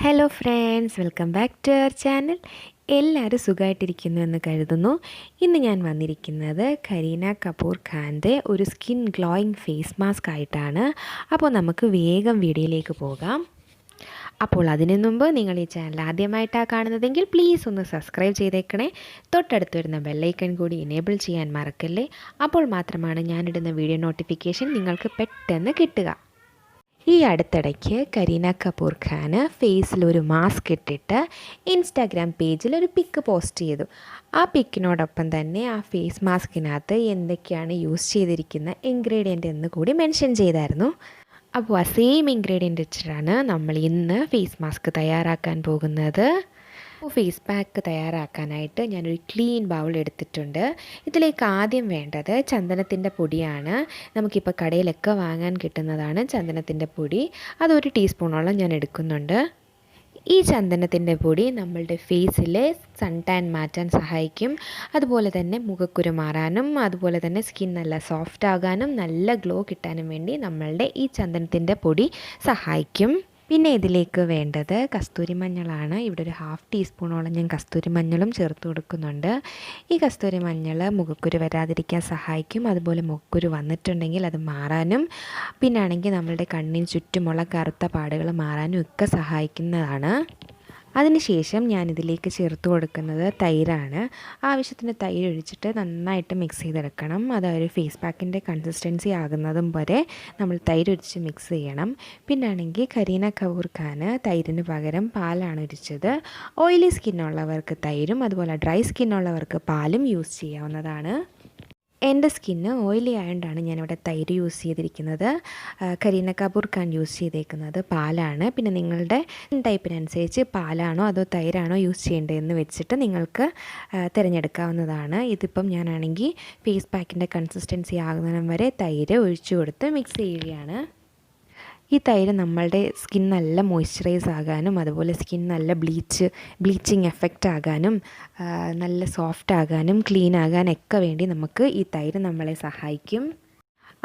Hello friends, welcome back to our channel. എല്ലാവരും സുഖമായിട്ടിരിക്കുന്നു എന്ന് കരുതുന്നു. ഇന്ന് ഞാൻ വന്നിരിക്കുന്നത് കരീന കപൂർ ഖാൻ്റെ ഒരു സ്കിൻ ഗ്ലോയിങ് ഫേസ് മാസ്ക് ആയിട്ടാണ്. അപ്പോൾ നമുക്ക് വേഗം വീഡിയോയിലേക്ക് പോകാം. അപ്പോൾ അതിനു മുമ്പ് നിങ്ങൾ ഈ ചാനൽ ആദ്യമായിട്ടാണ് കാണുന്നതെങ്കിൽ പ്ലീസ് ഒന്ന് സബ്സ്ക്രൈബ് ചെയ്തേക്കണേ. തൊട്ടടുത്ത് വരുന്ന ബെല്ലൈക്കൺ കൂടി എനേബിൾ ചെയ്യാൻ മറക്കല്ലേ. അപ്പോൾ മാത്രമാണ് ഞാനിടുന്ന വീഡിയോ നോട്ടിഫിക്കേഷൻ നിങ്ങൾക്ക് പെട്ടെന്ന് കിട്ടുക. ഈ അടുത്തിടയ്ക്ക് കരീന കപൂർ ഖാൻ ഫേസിലൊരു മാസ്ക് ഇട്ടിട്ട് ഇൻസ്റ്റാഗ്രാം പേജിൽ ഒരു പിക്ക് പോസ്റ്റ് ചെയ്തു. ആ പിക്കിനോടൊപ്പം തന്നെ ആ ഫേസ് മാസ്കിനകത്ത് എന്തൊക്കെയാണ് യൂസ് ചെയ്തിരിക്കുന്ന ഇൻഗ്രീഡിയൻ്റ് എന്ന് കൂടി മെൻഷൻ ചെയ്തായിരുന്നു. അപ്പോൾ ആ സെയിം ഇൻഗ്രീഡിയൻ്റ് വെച്ചിട്ടാണ് നമ്മൾ ഇന്ന് ഫേസ് മാസ്ക് തയ്യാറാക്കാൻ പോകുന്നത്. ഫേസ് പാക്ക് തയ്യാറാക്കാനായിട്ട് ഞാനൊരു ക്ലീൻ ബൗൾ എടുത്തിട്ടുണ്ട്. ഇതിലേക്ക് ആദ്യം വേണ്ടത് ചന്ദനത്തിൻ്റെ പൊടിയാണ്. നമുക്കിപ്പോൾ കടയിലൊക്കെ വാങ്ങാൻ കിട്ടുന്നതാണ് ചന്ദനത്തിൻ്റെ പൊടി. അതൊരു ടീസ്പൂണോളം ഞാൻ എടുക്കുന്നുണ്ട്. ഈ ചന്ദനത്തിൻ്റെ പൊടി നമ്മളുടെ ഫേസിലെ സൺ ടാൻ മാറ്റാൻ സഹായിക്കും. അതുപോലെ തന്നെ മുഖക്കുരു മാറാനും അതുപോലെ തന്നെ സ്കിൻ നല്ല സോഫ്റ്റ് ആകാനും നല്ല ഗ്ലോ കിട്ടാനും വേണ്ടി നമ്മളുടെ ഈ ചന്ദനത്തിൻ്റെ പൊടി സഹായിക്കും. പിന്നെ ഇതിലേക്ക് വേണ്ടത് കസ്തൂരി മഞ്ഞളാണ്. ഇവിടെ ഒരു 1/2 ടീസ്പൂണോളം ഞാൻ കസ്തൂരി മഞ്ഞളും ചേർത്ത് കൊടുക്കുന്നുണ്ട്. ഈ കസ്തൂരി മഞ്ഞൾ മുഖക്കുരു വരാതിരിക്കാൻ സഹായിക്കും. അതുപോലെ മുഖക്കുരു വന്നിട്ടുണ്ടെങ്കിൽ അത് മാറാനും പിന്നെ ആണെങ്കിൽ നമ്മളുടെ കണ്ണിന് ചുറ്റുമുള്ള കറുത്ത പാടുകൾ മാറാനും ഒക്കെ സഹായിക്കുന്നതാണ്. അതിനുശേഷം ഞാനിതിലേക്ക് ചേർത്ത് കൊടുക്കുന്നത് തൈരാണ്. ആവശ്യത്തിന് തൈര് ഒഴിച്ചിട്ട് നന്നായിട്ട് മിക്സ് ചെയ്തെടുക്കണം. അതൊരു ഫേസ് പാക്കിൻ്റെ കൺസിസ്റ്റൻസി ആകുന്നതും വരെ നമ്മൾ തൈര് ഒഴിച്ച് മിക്സ് ചെയ്യണം. പിന്നാണെങ്കിൽ കരീന കപൂർ ഖാൻ തൈരിന് പകരം പാലാണ് ഒഴിച്ചത്. ഓയിലി സ്കിന്നുള്ളവർക്ക് തൈരും അതുപോലെ ഡ്രൈ സ്കിന്നുള്ളവർക്ക് പാലും യൂസ് ചെയ്യാവുന്നതാണ്. എൻ്റെ സ്കിന്ന് ഓയിലി ആയതുകൊണ്ടാണ് ഞാനിവിടെ തൈര് യൂസ് ചെയ്തിരിക്കുന്നത്. കരീന കപൂർ ഖാൻ യൂസ് ചെയ്തേക്കുന്നത് പാലാണ്. പിന്നെ നിങ്ങളുടെ ടൈപ്പിനനുസരിച്ച് പാലാണോ അതോ തൈരാണോ യൂസ് ചെയ്യേണ്ടതെന്ന് വെച്ചിട്ട് നിങ്ങൾക്ക് തിരഞ്ഞെടുക്കാവുന്നതാണ്. ഇതിപ്പം ഞാനാണെങ്കിൽ ഫേസ് പാക്കിൻ്റെ കൺസിസ്റ്റൻസി ആകുന്നതിനും വരെ തൈര് ഒഴിച്ചു കൊടുത്ത് മിക്സ് ചെയ്യുകയാണ്. ഈ തൈര് നമ്മളുടെ സ്കിൻ നല്ല മോയ്സ്ചറൈസ് ആകാനും അതുപോലെ സ്കിൻ നല്ല ബ്ലീച്ചിങ് എഫക്റ്റ് ആകാനും നല്ല സോഫ്റ്റ് ആകാനും ക്ലീൻ ആകാനൊക്കെ വേണ്ടി നമുക്ക് ഈ തൈര് നമ്മളെ സഹായിക്കും.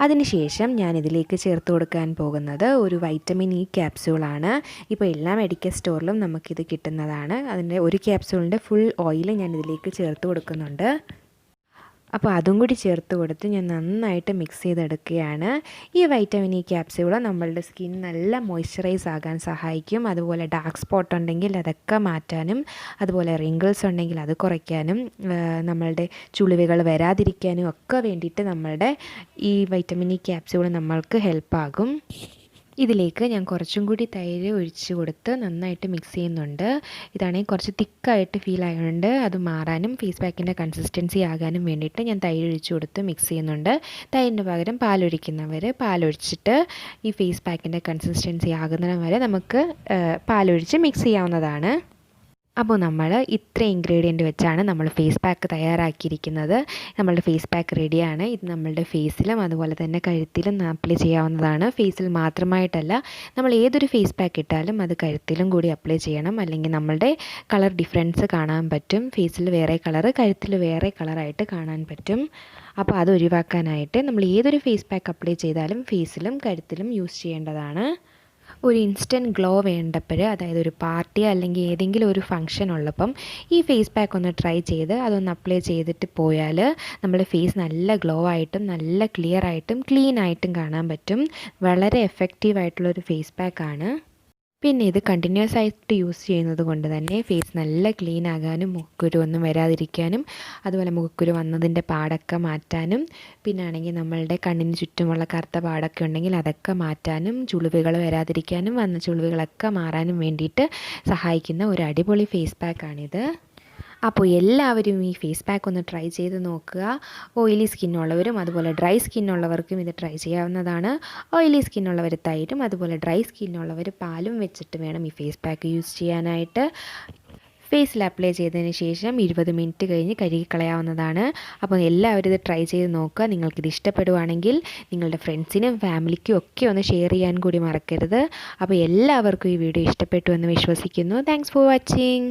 അതിനുശേഷം ഞാനിതിലേക്ക് ചേർത്ത് കൊടുക്കാൻ പോകുന്നത് ഒരു വൈറ്റമിൻ ഇ ക്യാപ്സ്യൂളാണ്. ഇപ്പോൾ എല്ലാ മെഡിക്കൽ സ്റ്റോറിലും നമുക്കിത് കിട്ടുന്നതാണ്. അതിൻ്റെ ഒരു ക്യാപ്സ്യൂളിൻ്റെ ഫുൾ ഓയിൽ ഞാനിതിലേക്ക് ചേർത്ത് കൊടുക്കുന്നുണ്ട്. അപ്പോൾ അതും കൂടി ചേർത്ത് കൊടുത്ത് ഞാൻ നന്നായിട്ട് മിക്സ് ചെയ്തെടുക്കുകയാണ്. ഈ വൈറ്റമിൻ ഇ ക്യാപ്സ്യൂൾ നമ്മളുടെ സ്കിൻ നല്ല മോയ്സ്ചറൈസ് ആകാൻ സഹായിക്കും. അതുപോലെ ഡാർക്ക് സ്പോട്ട് ഉണ്ടെങ്കിൽ അതൊക്കെ മാറ്റാനും അതുപോലെ റിങ്കിൾസ് ഉണ്ടെങ്കിൽ അത് കുറയ്ക്കാനും നമ്മളുടെ ചുളിവുകൾ വരാതിരിക്കാനും ഒക്കെ വേണ്ടിയിട്ട് നമ്മളുടെ ഈ വൈറ്റമിൻ ഇ ക്യാപ്സ്യൂൾ നമ്മൾക്ക് ഹെൽപ്പാകും. ഇതിലേക്ക് ഞാൻ കുറച്ചും കൂടി തൈര് ഒഴിച്ച് കൊടുത്ത് നന്നായിട്ട് മിക്സ് ചെയ്യുന്നുണ്ട്. ഇതാണെങ്കിൽ കുറച്ച് തിക്കായിട്ട് ഫീൽ ആയതുകൊണ്ട് അത് മാറാനും ഫേസ് പാക്കിൻ്റെ കൺസിസ്റ്റൻസി ആകാനും വേണ്ടിയിട്ട് ഞാൻ തൈര് ഒഴിച്ച് കൊടുത്ത് മിക്സ് ചെയ്യുന്നുണ്ട്. തൈരിന് പകരം പാലൊഴിക്കുന്നവർ പാലൊഴിച്ചിട്ട് ഈ ഫേസ് പാക്കിൻ്റെ കൺസിസ്റ്റൻസി ആകുന്നതിന് വരെ നമുക്ക് പാലൊഴിച്ച് മിക്സ് ചെയ്യാവുന്നതാണ്. അപ്പോൾ നമ്മൾ ഇത്ര ഇൻഗ്രീഡിയൻറ്റ് വെച്ചാണ് നമ്മൾ ഫേസ് പാക്ക് തയ്യാറാക്കിയിരിക്കുന്നത്. നമ്മളുടെ ഫേസ് പാക്ക് റെഡിയാണ്. ഇത് നമ്മളുടെ ഫേസിലും അതുപോലെ തന്നെ കഴുത്തിലും അപ്ലൈ ചെയ്യാവുന്നതാണ്. ഫേസിൽ മാത്രമായിട്ടല്ല, നമ്മൾ ഏതൊരു ഫേസ് പാക്ക് ഇട്ടാലും അത് കഴുത്തിലും കൂടി അപ്ലൈ ചെയ്യണം. അല്ലെങ്കിൽ നമ്മളുടെ കളർ ഡിഫറൻസ് കാണാൻ പറ്റും. ഫേസിൽ വേറെ കളറ് കഴുത്തിൽ വേറെ കളറായിട്ട് കാണാൻ പറ്റും. അപ്പോൾ അത് ഒഴിവാക്കാനായിട്ട് നമ്മൾ ഏതൊരു ഫേസ് പാക്ക് അപ്ലൈ ചെയ്താലും ഫേസിലും കഴുത്തിലും യൂസ് ചെയ്യേണ്ടതാണ്. ഒരു ഇൻസ്റ്റൻറ്റ് ഗ്ലോ വേണ്ടപ്പോൾ, അതായത് ഒരു പാർട്ടി അല്ലെങ്കിൽ ഏതെങ്കിലും ഒരു ഫംഗ്ഷൻ ഉള്ളപ്പം ഈ ഫേസ് പാക്ക് ഒന്ന് ട്രൈ ചെയ്ത് അതൊന്ന് അപ്ലൈ ചെയ്തിട്ട് പോയാൽ നമ്മുടെ ഫേസ് നല്ല ഗ്ലോ ആയിട്ടും നല്ല ക്ലിയർ ആയിട്ടും ക്ലീൻ ആയിട്ടും കാണാൻ പറ്റും. വളരെ എഫക്റ്റീവായിട്ടുള്ളൊരു ഫേസ് പാക്കാണ്. പിന്നെ ഇത് കണ്ടിന്യൂസ് ആയിട്ട് യൂസ് ചെയ്യുന്നത് കൊണ്ട് തന്നെ ഫേസ് നല്ല ക്ലീൻ ആകാനും മുഖക്കുരു ഒന്നും വരാതിരിക്കാനും അതുപോലെ മുഖക്കുരു വന്നതിൻ്റെ പാടൊക്കെ മാറ്റാനും പിന്നെ ആണെങ്കിൽ നമ്മളുടെ കണ്ണിന് ചുറ്റുമുള്ള കറുത്ത പാടൊക്കെ ഉണ്ടെങ്കിൽ അതൊക്കെ മാറ്റാനും ചുളിവുകൾ വരാതിരിക്കാനും വന്ന ചുളിവുകളൊക്കെ മാറാനും വേണ്ടിയിട്ട് സഹായിക്കുന്ന ഒരു അടിപൊളി ഫേസ് പാക്കാണിത്. അപ്പോൾ എല്ലാവരും ഈ ഫേസ് പാക്ക് ഒന്ന് ട്രൈ ചെയ്ത് നോക്കുക. ഓയിലി സ്കിന്നുള്ളവരും അതുപോലെ ഡ്രൈ സ്കിന്നുള്ളവർക്കും ഇത് ട്രൈ ചെയ്യാവുന്നതാണ്. ഓയിലി സ്കിന്നുള്ളവർ തൈരും അതുപോലെ ഡ്രൈ സ്കിന്നുള്ളവർ പാലും വെച്ചിട്ട് വേണം ഈ ഫേസ് പാക്ക് യൂസ് ചെയ്യാനായിട്ട്. ഫേസിൽ അപ്ലൈ ചെയ്തതിന് ശേഷം 20 മിനിറ്റ് കഴിഞ്ഞ് കഴുകി കളയാവുന്നതാണ്. അപ്പോൾ എല്ലാവരും ഇത് ട്രൈ ചെയ്ത് നോക്കുക. നിങ്ങൾക്കിത് ഇഷ്ടപ്പെടുവാണെങ്കിൽ നിങ്ങളുടെ ഫ്രണ്ട്സിനും ഫാമിലിക്കും ഒക്കെ ഒന്ന് ഷെയർ ചെയ്യാൻ കൂടി മറക്കരുത്. അപ്പോൾ എല്ലാവർക്കും ഈ വീഡിയോ ഇഷ്ടപ്പെട്ടു എന്ന് വിശ്വസിക്കുന്നു. Thanks for watching.